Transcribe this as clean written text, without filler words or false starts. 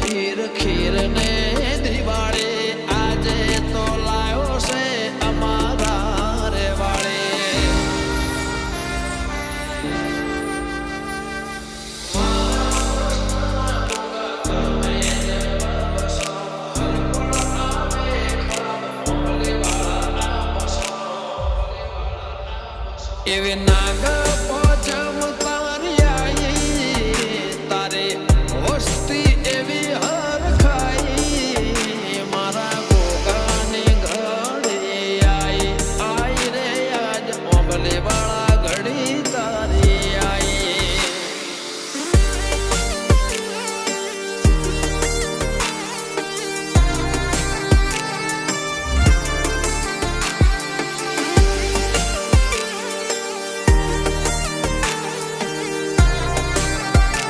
ખીર ખીર ને દિવાળી આજે તો લાયો છે અમારા રે વાળે એવી